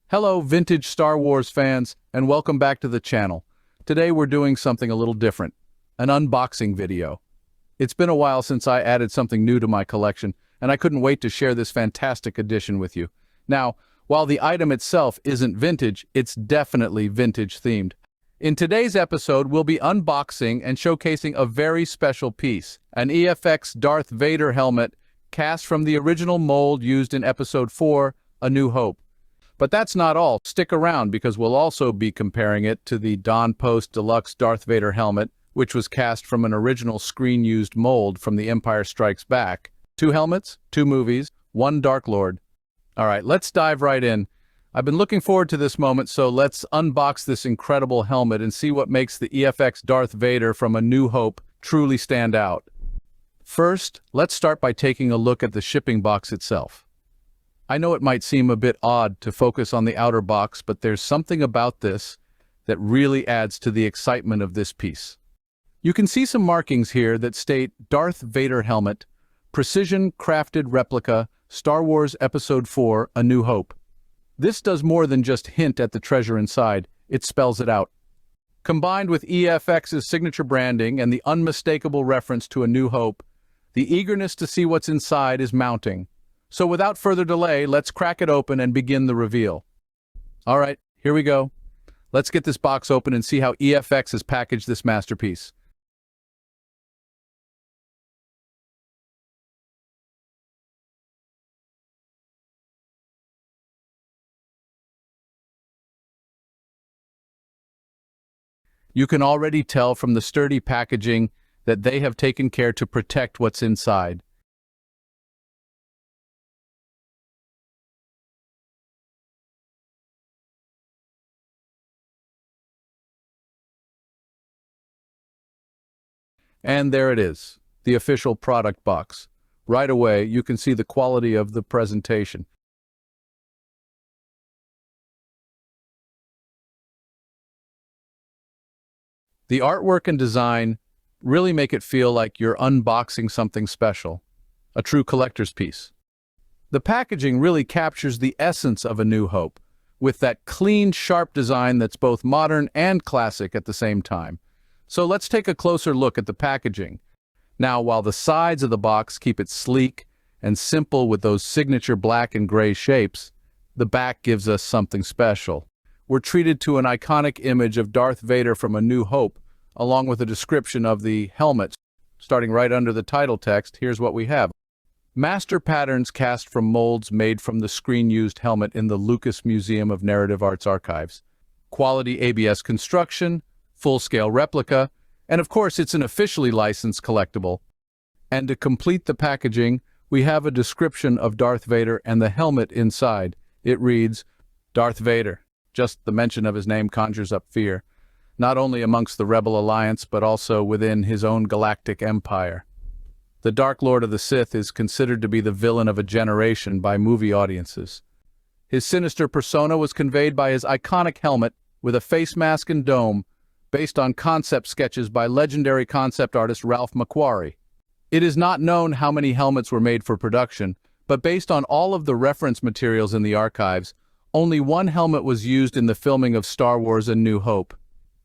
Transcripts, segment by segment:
Hello, vintage Star Wars fans, and welcome back to the channel. Today we're doing something a little different, an unboxing video. It's been a while since I added something new to my collection, and I couldn't wait to share this fantastic addition with you. Now, while the item itself isn't vintage, it's definitely vintage themed. In today's episode, we'll be unboxing and showcasing a very special piece, an EFX Darth Vader helmet cast from the original mold used in Episode 4, A New Hope. But that's not all. Stick around because we'll also be comparing it to the Don Post Deluxe Darth Vader helmet, which was cast from an original screen-used mold from The Empire Strikes Back. 2 helmets, 2 movies, 1 Dark Lord. All right, let's dive right in. I've been looking forward to this moment, so let's unbox this incredible helmet and see what makes the EFX Darth Vader from A New Hope truly stand out. First, let's start by taking a look at the shipping box itself. I know it might seem a bit odd to focus on the outer box, but there's something about this that really adds to the excitement of this piece. You can see some markings here that state Darth Vader helmet, precision crafted replica, Star Wars Episode 4, A New Hope. This does more than just hint at the treasure inside, it spells it out. Combined with EFX's signature branding and the unmistakable reference to A New Hope, the eagerness to see what's inside is mounting. So without further delay, let's crack it open and begin the reveal. All right, here we go. Let's get this box open and see how EFX has packaged this masterpiece. You can already tell from the sturdy packaging that they have taken care to protect what's inside. And there it is, the official product box. Right away, you can see the quality of the presentation. The artwork and design really make it feel like you're unboxing something special, a true collector's piece. The packaging really captures the essence of A New Hope, with that clean, sharp design that's both modern and classic at the same time. So let's take a closer look at the packaging. Now, while the sides of the box keep it sleek and simple with those signature black and gray shapes, the back gives us something special. We're treated to an iconic image of Darth Vader from A New Hope, along with a description of the helmet. Starting right under the title text, here's what we have. Master patterns cast from molds made from the screen-used helmet in the Lucas Museum of Narrative Arts archives. Quality ABS construction, full-scale replica, and of course it's an officially licensed collectible. And to complete the packaging, we have a description of Darth Vader and the helmet inside. It reads, Darth Vader. Just the mention of his name conjures up fear, not only amongst the Rebel Alliance but also within his own galactic empire. The Dark Lord of the Sith is considered to be the villain of a generation by movie audiences. His sinister persona was conveyed by his iconic helmet with a face mask and dome, based on concept sketches by legendary concept artist Ralph McQuarrie. It is not known how many helmets were made for production, but based on all of the reference materials in the archives, only 1 helmet was used in the filming of Star Wars A New Hope.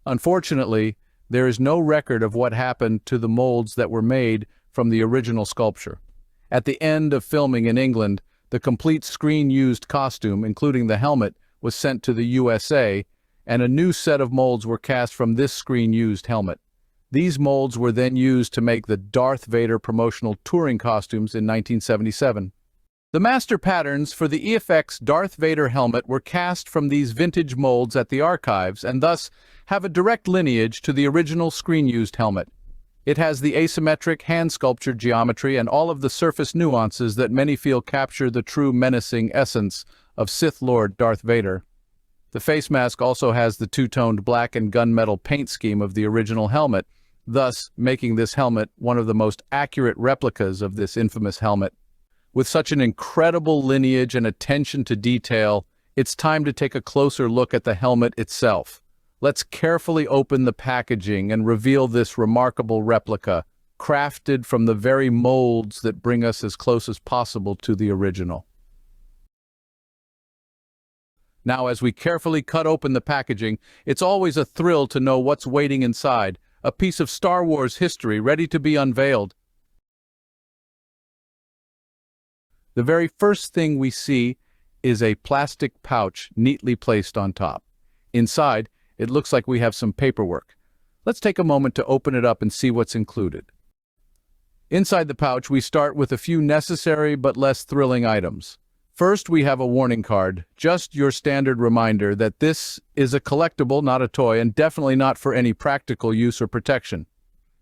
Unfortunately, there is no record of what happened to the molds that were made from the original sculpture. At the end of filming in England, the complete screen-used costume, including the helmet, was sent to the USA, and a new set of molds were cast from this screen-used helmet. These molds were then used to make the Darth Vader promotional touring costumes in 1977. The master patterns for the EFX Darth Vader helmet were cast from these vintage molds at the archives and thus have a direct lineage to the original screen-used helmet. It has the asymmetric hand-sculptured geometry and all of the surface nuances that many feel capture the true menacing essence of Sith Lord Darth Vader. The face mask also has the two-toned black and gunmetal paint scheme of the original helmet, thus making this helmet one of the most accurate replicas of this infamous helmet. With such an incredible lineage and attention to detail, it's time to take a closer look at the helmet itself. Let's carefully open the packaging and reveal this remarkable replica, crafted from the very molds that bring us as close as possible to the original. Now, as we carefully cut open the packaging, it's always a thrill to know what's waiting inside, a piece of Star Wars history ready to be unveiled. The very first thing we see is a plastic pouch neatly placed on top. Inside, it looks like we have some paperwork. Let's take a moment to open it up and see what's included. Inside the pouch, we start with a few necessary but less thrilling items. First, we have a warning card, just your standard reminder that this is a collectible, not a toy, and definitely not for any practical use or protection.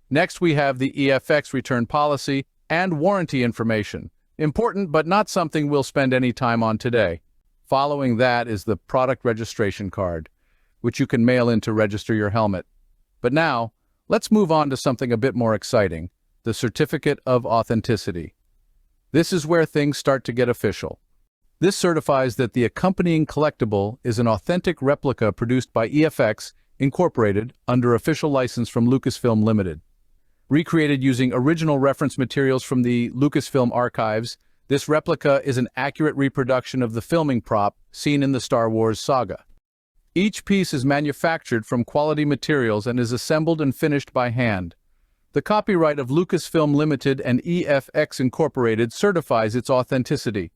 Next, we have the EFX return policy and warranty information. Important, but not something we'll spend any time on today. Following that is the product registration card, which you can mail in to register your helmet. But now, let's move on to something a bit more exciting, the Certificate of Authenticity. This is where things start to get official. This certifies that the accompanying collectible is an authentic replica produced by EFX, Incorporated, under official license from Lucasfilm Limited. Recreated using original reference materials from the Lucasfilm archives, this replica is an accurate reproduction of the filming prop seen in the Star Wars saga. Each piece is manufactured from quality materials and is assembled and finished by hand. The copyright of Lucasfilm Limited and EFX Incorporated certifies its authenticity.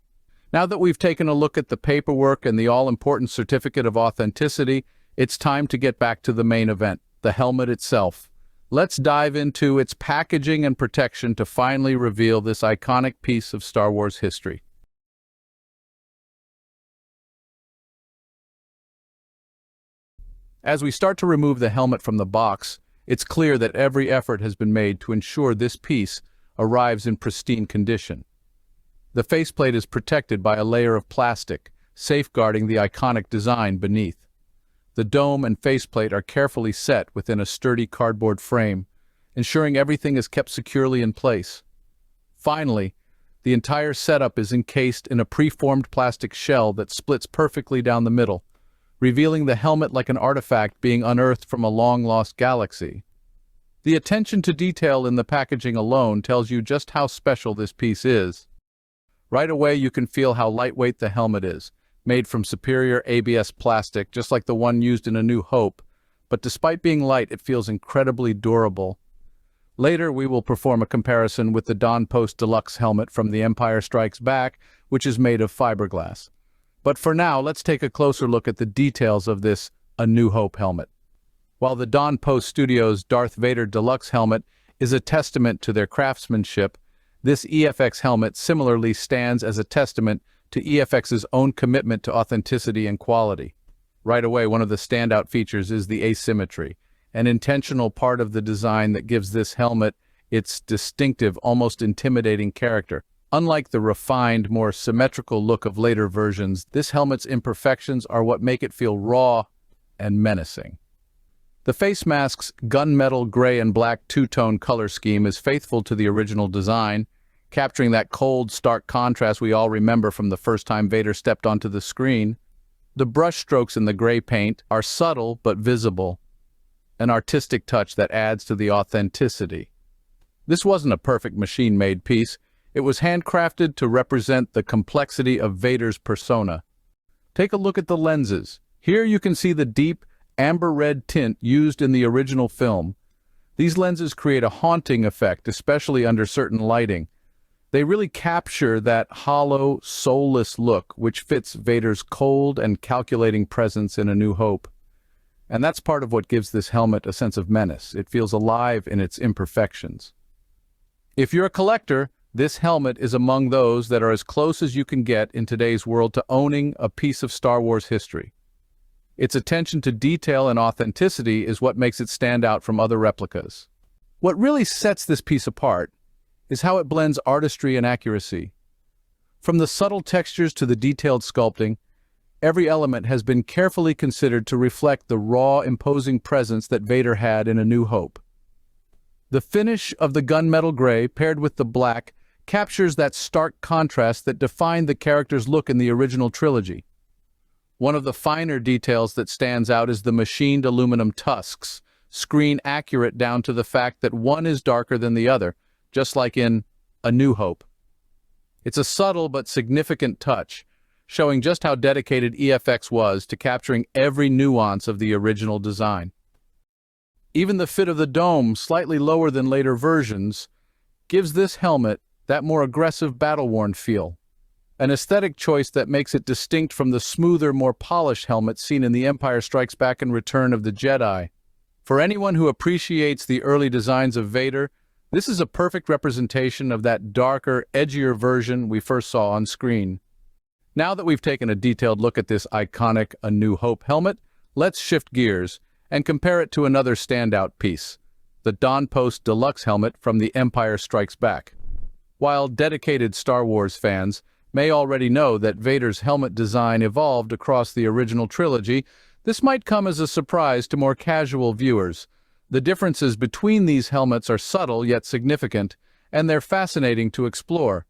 Now that we've taken a look at the paperwork and the all-important Certificate of Authenticity, it's time to get back to the main event, the helmet itself. Let's dive into its packaging and protection to finally reveal this iconic piece of Star Wars history. As we start to remove the helmet from the box, it's clear that every effort has been made to ensure this piece arrives in pristine condition. The faceplate is protected by a layer of plastic, safeguarding the iconic design beneath. The dome and faceplate are carefully set within a sturdy cardboard frame, ensuring everything is kept securely in place. Finally, the entire setup is encased in a preformed plastic shell that splits perfectly down the middle, revealing the helmet like an artifact being unearthed from a long-lost galaxy. The attention to detail in the packaging alone tells you just how special this piece is. Right away, you can feel how lightweight the helmet is, made from superior ABS plastic, just like the one used in A New Hope, but despite being light, it feels incredibly durable. Later, we will perform a comparison with the Don Post Deluxe helmet from The Empire Strikes Back, which is made of fiberglass. But for now, let's take a closer look at the details of this A New Hope helmet. While the Don Post Studios Darth Vader Deluxe helmet is a testament to their craftsmanship, this EFX helmet similarly stands as a testament to EFX's own commitment to authenticity and quality. Right away, one of the standout features is the asymmetry, an intentional part of the design that gives this helmet its distinctive, almost intimidating character. Unlike the refined, more symmetrical look of later versions, this helmet's imperfections are what make it feel raw and menacing. The face mask's gunmetal gray and black two-tone color scheme is faithful to the original design, capturing that cold, stark contrast we all remember from the first time Vader stepped onto the screen. The brushstrokes in the gray paint are subtle but visible, an artistic touch that adds to the authenticity. This wasn't a perfect machine-made piece. It was handcrafted to represent the complexity of Vader's persona. Take a look at the lenses. Here you can see the deep, amber red tint used in the original film. These lenses create a haunting effect, especially under certain lighting. They really capture that hollow, soulless look which fits Vader's cold and calculating presence in A New Hope. And that's part of what gives this helmet a sense of menace. It feels alive in its imperfections. If you're a collector, this helmet is among those that are as close as you can get in today's world to owning a piece of Star Wars history. Its attention to detail and authenticity is what makes it stand out from other replicas. What really sets this piece apart is how it blends artistry and accuracy. From the subtle textures to the detailed sculpting, every element has been carefully considered to reflect the raw, imposing presence that Vader had in A New Hope. The finish of the gunmetal gray, paired with the black, captures that stark contrast that defined the character's look in the original trilogy. One of the finer details that stands out is the machined aluminum tusks, screen accurate down to the fact that one is darker than the other, just like in A New Hope. It's a subtle but significant touch, showing just how dedicated EFX was to capturing every nuance of the original design. Even the fit of the dome, slightly lower than later versions, gives this helmet that more aggressive battle-worn feel, an aesthetic choice that makes it distinct from the smoother, more polished helmet seen in The Empire Strikes Back and Return of the Jedi. For anyone who appreciates the early designs of Vader, this is a perfect representation of that darker, edgier version we first saw on screen. Now that we've taken a detailed look at this iconic A New Hope helmet, let's shift gears and compare it to another standout piece, the Don Post Deluxe helmet from The Empire Strikes Back. While dedicated Star Wars fans may already know that Vader's helmet design evolved across the original trilogy, this might come as a surprise to more casual viewers. The differences between these helmets are subtle yet significant, and they're fascinating to explore.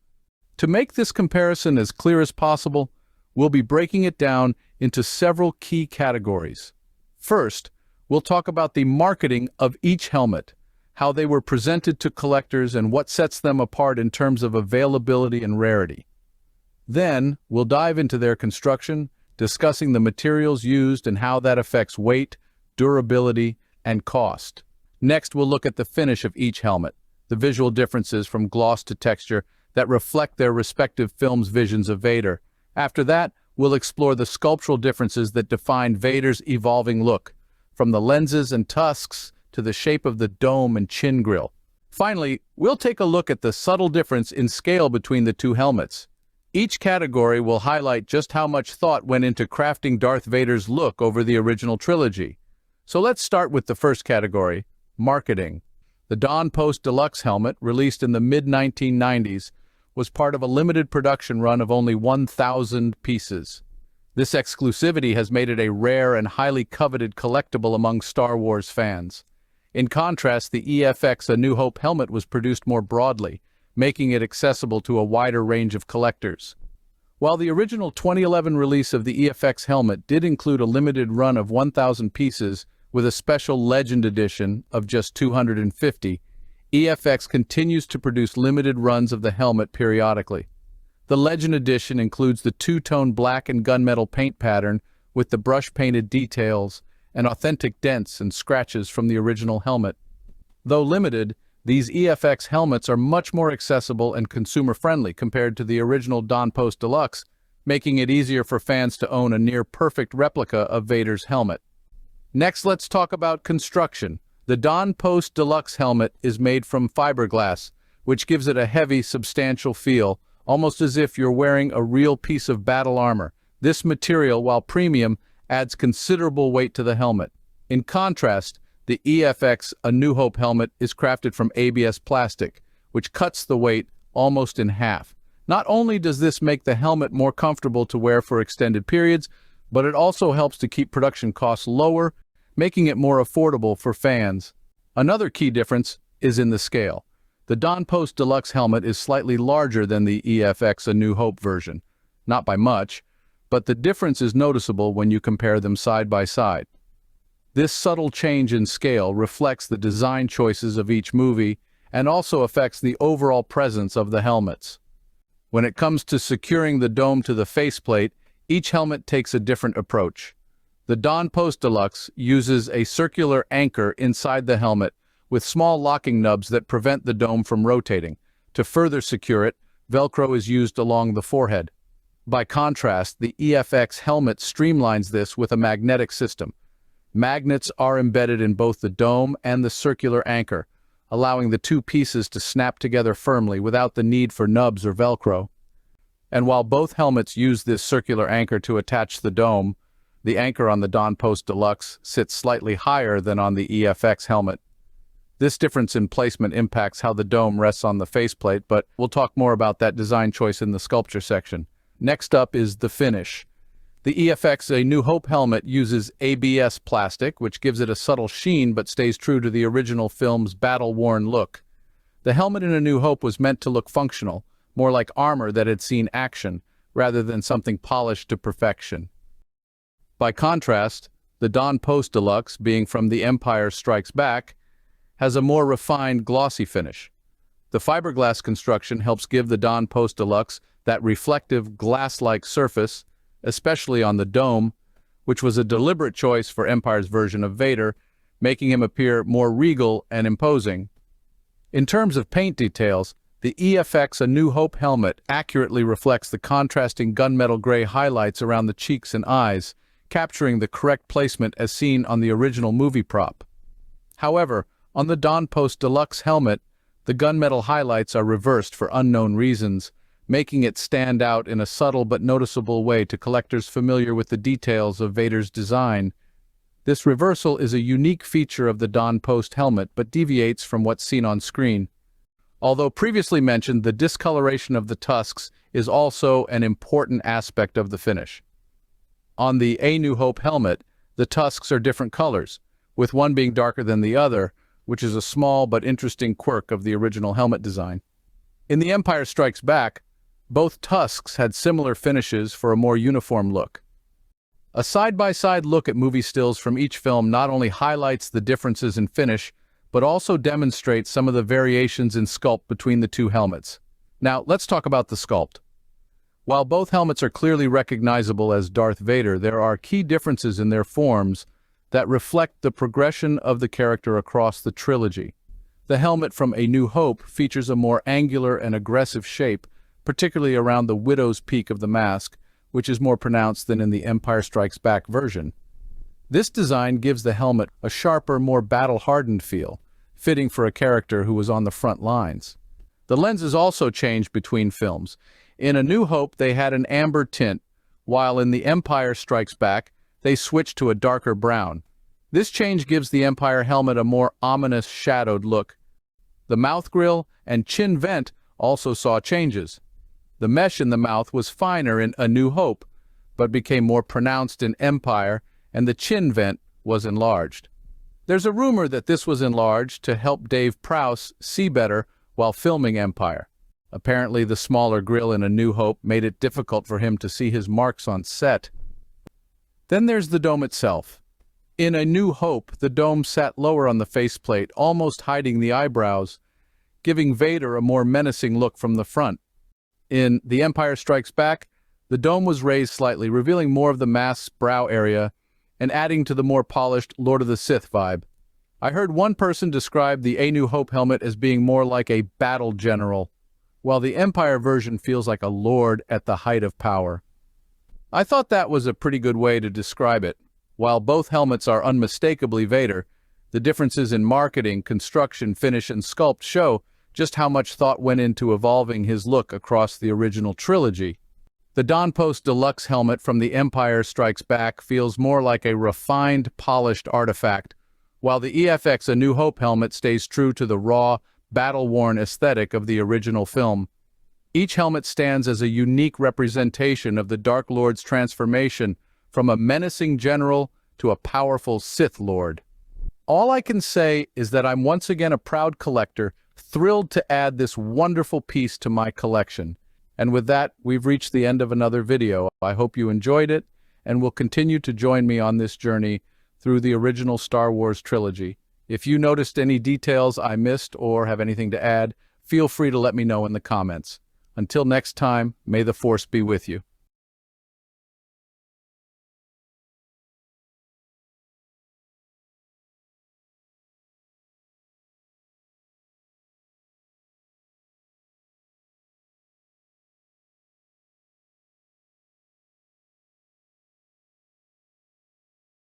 To make this comparison as clear as possible, we'll be breaking it down into several key categories. First, we'll talk about the marketing of each helmet, how they were presented to collectors and what sets them apart in terms of availability and rarity. Then, we'll dive into their construction, discussing the materials used and how that affects weight, durability, and cost. Next, we'll look at the finish of each helmet, the visual differences from gloss to texture that reflect their respective films' visions of Vader. After that, we'll explore the sculptural differences that define Vader's evolving look, from the lenses and tusks to the shape of the dome and chin grill. Finally, we'll take a look at the subtle difference in scale between the two helmets. Each category will highlight just how much thought went into crafting Darth Vader's look over the original trilogy. So let's start with the first category, marketing. The Don Post Deluxe helmet, released in the mid-1990s, was part of a limited production run of only 1,000 pieces. This exclusivity has made it a rare and highly coveted collectible among Star Wars fans. In contrast, the EFX A New Hope helmet was produced more broadly, making it accessible to a wider range of collectors. While the original 2011 release of the EFX helmet did include a limited run of 1,000 pieces with a special Legend edition of just 250, EFX continues to produce limited runs of the helmet periodically. The Legend edition includes the two-tone black and gunmetal paint pattern with the brush-painted details and authentic dents and scratches from the original helmet. Though limited, these EFX helmets are much more accessible and consumer-friendly compared to the original Don Post Deluxe, making it easier for fans to own a near-perfect replica of Vader's helmet. Next, let's talk about construction. The Don Post Deluxe helmet is made from fiberglass, which gives it a heavy, substantial feel, almost as if you're wearing a real piece of battle armor. This material, while premium, adds considerable weight to the helmet. In contrast, the EFX A New Hope helmet is crafted from ABS plastic, which cuts the weight almost in half. Not only does this make the helmet more comfortable to wear for extended periods, but it also helps to keep production costs lower, making it more affordable for fans. Another key difference is in the scale. The Don Post Deluxe helmet is slightly larger than the EFX A New Hope version. Not by much, but the difference is noticeable when you compare them side by side. This subtle change in scale reflects the design choices of each movie and also affects the overall presence of the helmets. When it comes to securing the dome to the faceplate, each helmet takes a different approach. The Don Post Deluxe uses a circular anchor inside the helmet with small locking nubs that prevent the dome from rotating. To further secure it, Velcro is used along the forehead. By contrast, the EFX helmet streamlines this with a magnetic system. Magnets are embedded in both the dome and the circular anchor, allowing the two pieces to snap together firmly without the need for nubs or Velcro. And while both helmets use this circular anchor to attach the dome, the anchor on the Don Post Deluxe sits slightly higher than on the EFX helmet. This difference in placement impacts how the dome rests on the faceplate, but we'll talk more about that design choice in the sculpture section. Next up is the finish. The EFX A New Hope helmet uses ABS plastic, which gives it a subtle sheen but stays true to the original film's battle-worn look. The helmet in A New Hope was meant to look functional, more like armor that had seen action, rather than something polished to perfection. By contrast, the Don Post Deluxe, being from The Empire Strikes Back, has a more refined, glossy finish. The fiberglass construction helps give the Don Post Deluxe that reflective glass-like surface, especially on the dome, which was a deliberate choice for Empire's version of Vader, making him appear more regal and imposing. In terms of paint details, the EFX A New Hope helmet accurately reflects the contrasting gunmetal gray highlights around the cheeks and eyes, capturing the correct placement as seen on the original movie prop. However, on the Don Post Deluxe helmet, the gunmetal highlights are reversed for unknown reasons, making it stand out in a subtle but noticeable way to collectors familiar with the details of Vader's design. This reversal is a unique feature of the Don Post helmet but deviates from what's seen on screen. Although previously mentioned, the discoloration of the tusks is also an important aspect of the finish. On the A New Hope helmet, the tusks are different colors, with one being darker than the other, which is a small but interesting quirk of the original helmet design. In The Empire Strikes Back, both tusks had similar finishes for a more uniform look. A side-by-side look at movie stills from each film not only highlights the differences in finish, but also demonstrates some of the variations in sculpt between the two helmets. Now, let's talk about the sculpt. While both helmets are clearly recognizable as Darth Vader, there are key differences in their forms that reflect the progression of the character across the trilogy. The helmet from A New Hope features a more angular and aggressive shape, particularly around the widow's peak of the mask, which is more pronounced than in the Empire Strikes Back version. This design gives the helmet a sharper, more battle-hardened feel, fitting for a character who was on the front lines. The lenses also changed between films. In A New Hope, they had an amber tint, while in The Empire Strikes Back, they switched to a darker brown. This change gives the Empire helmet a more ominous, shadowed look. The mouth grill and chin vent also saw changes. The mesh in the mouth was finer in A New Hope, but became more pronounced in Empire, and the chin vent was enlarged. There's a rumor that this was enlarged to help Dave Prowse see better while filming Empire. Apparently, the smaller grill in A New Hope made it difficult for him to see his marks on set. Then there's the dome itself. In A New Hope, the dome sat lower on the faceplate, almost hiding the eyebrows, giving Vader a more menacing look from the front. In The Empire Strikes Back, the dome was raised slightly, revealing more of the mask's brow area and adding to the more polished Lord of the Sith vibe. I heard one person describe the A New Hope helmet as being more like a battle general, while the Empire version feels like a lord at the height of power. I thought that was a pretty good way to describe it. While both helmets are unmistakably Vader, the differences in marketing, construction, finish, and sculpt show just how much thought went into evolving his look across the original trilogy. The Don Post Deluxe helmet from The Empire Strikes Back feels more like a refined, polished artifact, while the EFX A New Hope helmet stays true to the raw, battle-worn aesthetic of the original film. Each helmet stands as a unique representation of the Dark Lord's transformation from a menacing general to a powerful Sith Lord. All I can say is that I'm once again a proud collector, thrilled to add this wonderful piece to my collection. And with that, we've reached the end of another video. I hope you enjoyed it and will continue to join me on this journey through the original Star Wars trilogy. If you noticed any details I missed or have anything to add, feel free to let me know in the comments. Until next time, may the Force be with you.